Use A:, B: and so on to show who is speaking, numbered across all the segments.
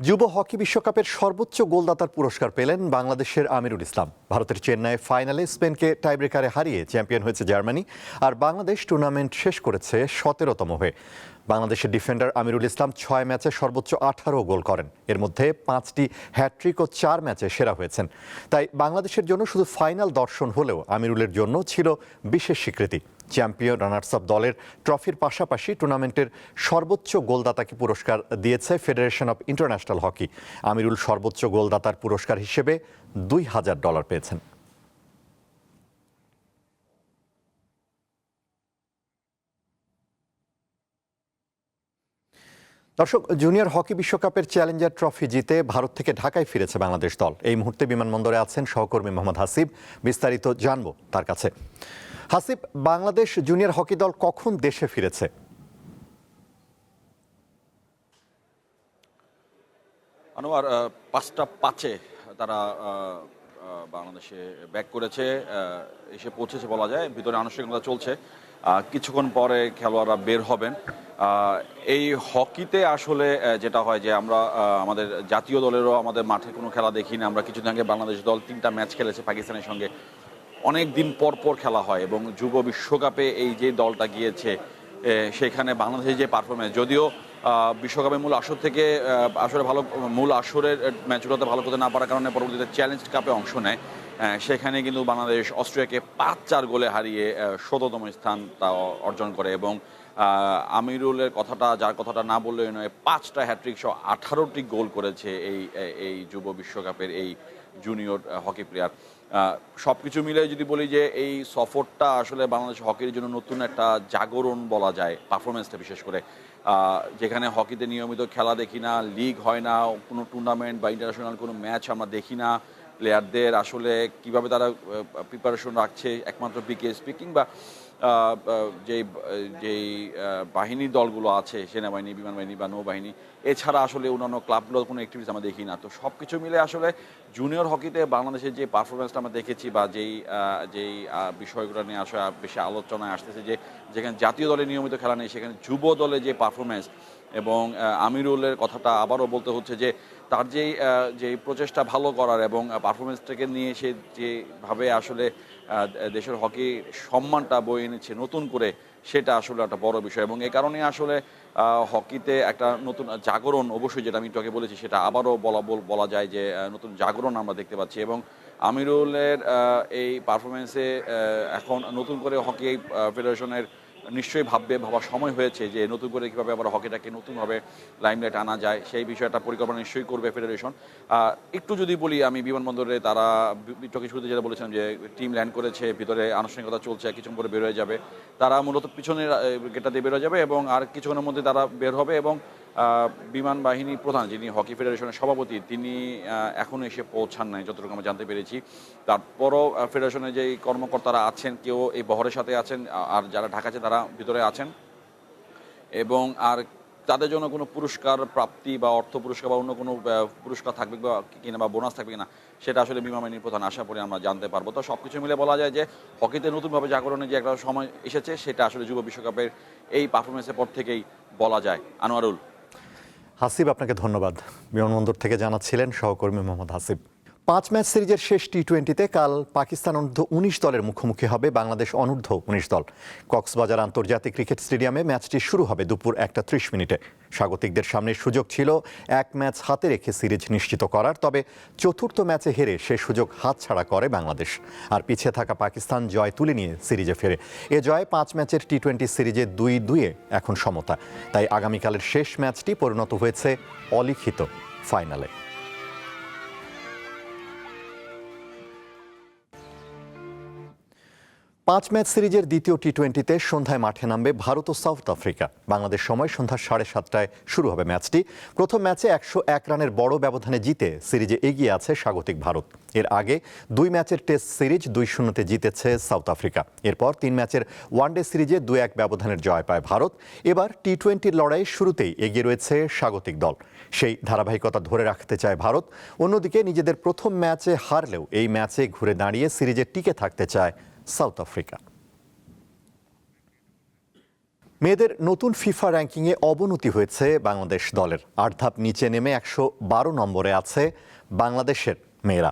A: যুব হকি বিশ্বকাপের সর্বোচ্চ গোলদাতার পুরস্কার পেলেন বাংলাদেশের আমিরুল ইসলাম। ভারতের চেন্নাইয়ে ফাইনালে স্পেনকে টাইব্রেকারে হারিয়ে চ্যাম্পিয়ন হয়েছে জার্মানি, আর বাংলাদেশ টুর্নামেন্ট শেষ করেছে 17তম হয়ে। বাংলাদেশের ডিফেন্ডার আমিরুল ইসলাম 6 ম্যাচে সর্বোচ্চ 18 গোল করেন, এর মধ্যে 5টি হ্যাটট্রিক ও 4 ম্যাচে সেরা হয়েছেন। তাই বাংলাদেশের জন্য শুধু ফাইনাল দর্শন হলেও আমিরুলের জন্য ছিল বিশেষ স্বীকৃতি। চ্যাম্পিয়ন রানার্স আপ দলের ট্রফির পাশাপাশি টুর্নামেন্টের সর্বোচ্চ গোলদাতাকে পুরস্কার দিয়েছে ফেডারেশন অব ইন্টারন্যাশনাল হকি। আমিরুল সর্বোচ্চ গোলদাতার পুরস্কার হিসেবে $2000 পেয়েছেন। দর্শক, জুনিয়র হকি বিশ্বকাপের চ্যালেঞ্জার ট্রফি জিতে ভারত থেকে ঢাকায় ফিরেছে বাংলাদেশ দল। এই মুহূর্তে বিমানবন্দরে আছেন সহকর্মী মোহাম্মদ হাসিব। বিস্তারিত জানবো তার কাছে। হাসিব, বাংলাদেশ জুনিয়র হকি দল কখন দেশে ফিরেছে?
B: আনোয়ার 5টা 5-এ তারা বাংলাদেশে ব্যাক করেছে, এসে পৌঁছেছে বলা যায়। ভিতরে আনুষ্ঠানিকতা চলছে, কিছুক্ষণ পরে খেলোয়াড়রা বের হবেন। এই হকিতে আসলে যেটা হয় যে আমরা আমাদের জাতীয় দলেরও আমাদের মাঠে কোনো খেলা দেখি না। আমরা কিছুদিন আগে বাংলাদেশ দল 3টা ম্যাচ খেলেছে পাকিস্তানের সঙ্গে, অনেক দিন পর পর খেলা হয়। এবং যুব বিশ্বকাপে এই যে দলটা গিয়েছে সেখানে বাংলাদেশের যে পারফরমেন্স, যদিও বিশ্বকাপের মূল আসর থেকে আসলে ভালো মূল আসরের ম্যাচগুলোতে ভালো করতে না পারার কারণে পরবর্তীতে চ্যালেঞ্জ কাপে অংশ নেয়। সেখানে কিন্তু বাংলাদেশ অস্ট্রেলিয়াকে 5-4 গোলে হারিয়ে 17তম স্থান তা অর্জন করে। এবং আমিরুলের কথাটা, যার কথাটা না বললেই নয়, 5টা হ্যাট্রিক সহ 18টি গোল করেছে এই যুব বিশ্বকাপের এই জুনিয়র হকি প্লেয়ার। সব কিছু মিলে যদি বলি যে এই সফরটা আসলে বাংলাদেশ হকির জন্য নতুন একটা জাগরণ বলা যায়, পারফরমেন্সটা বিশেষ করে। যেখানে হকিতে নিয়মিত খেলা দেখি না, লিগ হয় না, কোনো টুর্নামেন্ট বা ইন্টারন্যাশনাল কোনো ম্যাচ আমরা দেখি না। প্লেয়ারদের আসলে কিভাবে তারা প্রিপারেশন রাখছে একমাত্র বিকেএসপি কিংবা যেই বাহিনীর দলগুলো আছে, সেনাবাহিনী, বিমান বাহিনী বা নৌবাহিনী, এছাড়া আসলে অন্যান্য ক্লাবগুলোর কোনো অ্যাক্টিভিটিস আমরা দেখি না। তো সব কিছু মিলে আসলে জুনিয়র হকিতে বাংলাদেশের যে পারফরমেন্সটা আমরা দেখেছি বা যেই বিষয়গুলো নিয়ে আসলে বেশি আলোচনায় আসতেছে, যে যেখানে জাতীয় দলে নিয়মিত খেলা নেই সেখানে যুব দলে যে পারফরমেন্স, এবং আমিরুলের কথাটা আবারও বলতে হচ্ছে যে তার যেই প্রচেষ্টা ভালো করার এবং পারফরমেন্সটাকে নিয়ে সে যেভাবে আসলে দেশের হকি সম্মানটা বয়ে এনেছে নতুন করে, সেটা আসলে একটা বড় বিষয়। এবং এই কারণে আসলে হকিতে একটা নতুন জাগরণ, অবশ্যই যেটা আমি একটু আগে বলেছি সেটা আবারও বলা যায় যে নতুন জাগরণ আমরা দেখতে পাচ্ছি। এবং আমিরুলের এই পারফরমেন্সে এখন নতুন করে হকি ফেডারেশনের নিশ্চয়ই ভাবার সময় হয়েছে যে নতুন করে কীভাবে আবার হকিটাকে নতুনভাবে লাইমলাইট আনা যায়, সেই বিষয়টা পরিকল্পনা নিশ্চয়ই করবে ফেডারেশন। একটু যদি বলি, আমি বিমানবন্দরে তারা একটু শুরুতে যেটা বলেছিলাম যে টিম ল্যান্ড করেছে, ভিতরে আনুষ্ঠানিকতা চলছে, কিছুক্ষণ পরে বের হয়ে যাবে। তারা মূলত পিছনের গেটটা দিয়ে বের হয়ে যাবে এবং আর কিছুক্ষণের মধ্যে তারা বের হবে। এবং বিমান বাহিনী প্রধান, যিনি হকি ফেডারেশনের সভাপতি, তিনি এখনও এসে পৌঁছান নাই যতটুকু আমরা জানতে পেরেছি। তারপরও ফেডারেশনের যেই কর্মকর্তারা আছেন, কেউ এই বহরের সাথে আছেন, আর যারা ঢাকা আছে তারা ভিতরে আছেন। এবং আর তাদের জন্য কোনো পুরস্কার প্রাপ্তি বা অর্থ পুরস্কার বা অন্য কোনো পুরস্কার থাকবে কিনা বা বোনাস থাকবে কিনা, সেটা আসলে বিমান বাহিনীর প্রধান আশা করি আমরা জানতে পারবো। তো সব কিছু মিলে বলা যায় যে হকিতে নতুনভাবে জাগরণের যে একটা সময় এসেছে, সেটা আসলে যুব বিশ্বকাপের এই পারফরমেন্সের পর থেকেই বলা যায়। আনোয়ারুল।
A: হাসিব, আপনাকে ধন্যবাদ। বিমানবন্দর থেকে জানাচ্ছিলেন সহকর্মী মোহাম্মদ হাসিব। 5 ম্যাচ সিরিজের শেষ টি-20তে কাল পাকিস্তান অনূর্ধ্ব-19 দলের মুখোমুখি হবে বাংলাদেশ অনূর্ধ্ব-19 দল। কক্সবাজার আন্তর্জাতিক ক্রিকেট স্টেডিয়ামে ম্যাচটি শুরু হবে দুপুর 1:30 স্বাগতিকদের সামনে সুযোগ ছিল 1 ম্যাচ হাতে রেখে সিরিজ নিশ্চিত করার, তবে চতুর্থ ম্যাচে হেরে সে সুযোগ হাতছাড়া করে বাংলাদেশ। আর পিছিয়ে থাকা পাকিস্তান জয় তুলে নিয়ে সিরিজে ফেরে। এ জয়ে 5 ম্যাচের টি-20 সিরিজে 2-2 এখন সমতা। তাই আগামীকালের শেষ ম্যাচটি পরিণত হয়েছে অলিখিত ফাইনালে। 5 ম্যাচ সিরিজের দ্বিতীয় টি-20তে সন্ধ্যায় মাঠে নামবে ভারত ও সাউথ আফ্রিকা। বাংলাদেশ সময় সন্ধ্যা 7:30টায় শুরু হবে ম্যাচটি। প্রথম ম্যাচে 101 রানের বড় ব্যবধানে জিতে সিরিজে এগিয়ে আছে স্বাগতিক ভারত। এর আগে 2 ম্যাচের টেস্ট সিরিজ 2-0-তে জিতেছে সাউথ আফ্রিকা। এরপর 3 ম্যাচের ওয়ানডে সিরিজে 2-1 ব্যবধানের জয় পায় ভারত। এবার টি-20 লড়াই শুরুতেই এগিয়ে রয়েছে স্বাগতিক দল। সেই ধারাবাহিকতা ধরে রাখতে চায় ভারত। অন্যদিকে নিজেদের প্রথম ম্যাচে হারলেও এই ম্যাচে ঘুরে দাঁড়িয়ে সিরিজে টিকে থাকতে চায় সাউথ আফ্রিকা। মেয়েদের নতুন ফিফা র্যাঙ্কিংয়ে অবনতি হয়েছে বাংলাদেশ দলের। ৮ ধাপ নিচে নেমে ১১২ নম্বরে আছে বাংলাদেশের মেয়েরা।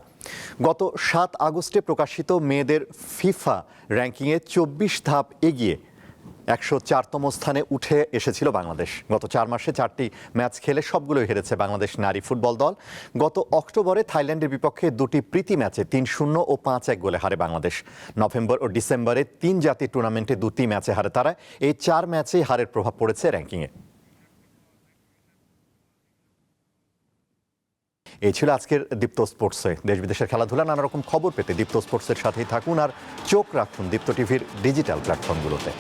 A: গত ৭ আগস্টে প্রকাশিত মেয়েদের ফিফা র্যাঙ্কিংয়ে ২৪ ধাপ এগিয়ে ১০৪তম স্থানে উঠে এসেছিল বাংলাদেশ। গত ৪ মাসে 4টি ম্যাচ খেলে সবগুলোই হেরেছে বাংলাদেশ নারী ফুটবল দল। গত অক্টোবরে থাইল্যান্ডের বিপক্ষে 2টি প্রীতি ম্যাচে ৩-০ ও ৫-১ গোলে হারে বাংলাদেশ। নভেম্বর ও ডিসেম্বরে 3 জাতীয় টুর্নামেন্টে 2টি ম্যাচে হারে তারা। এই 4 ম্যাচেই হারের প্রভাব পড়েছে র্যাঙ্কিংয়ে। এই ছিল আজকের দীপ্ত স্পোর্টসে। দেশ বিদেশের খেলাধুলা নানা রকম খবর পেতে দীপ্ত স্পোর্টসের সাথেই থাকুন আর চোখ রাখুন দীপ্ত টিভির ডিজিটাল প্ল্যাটফর্মগুলোতে।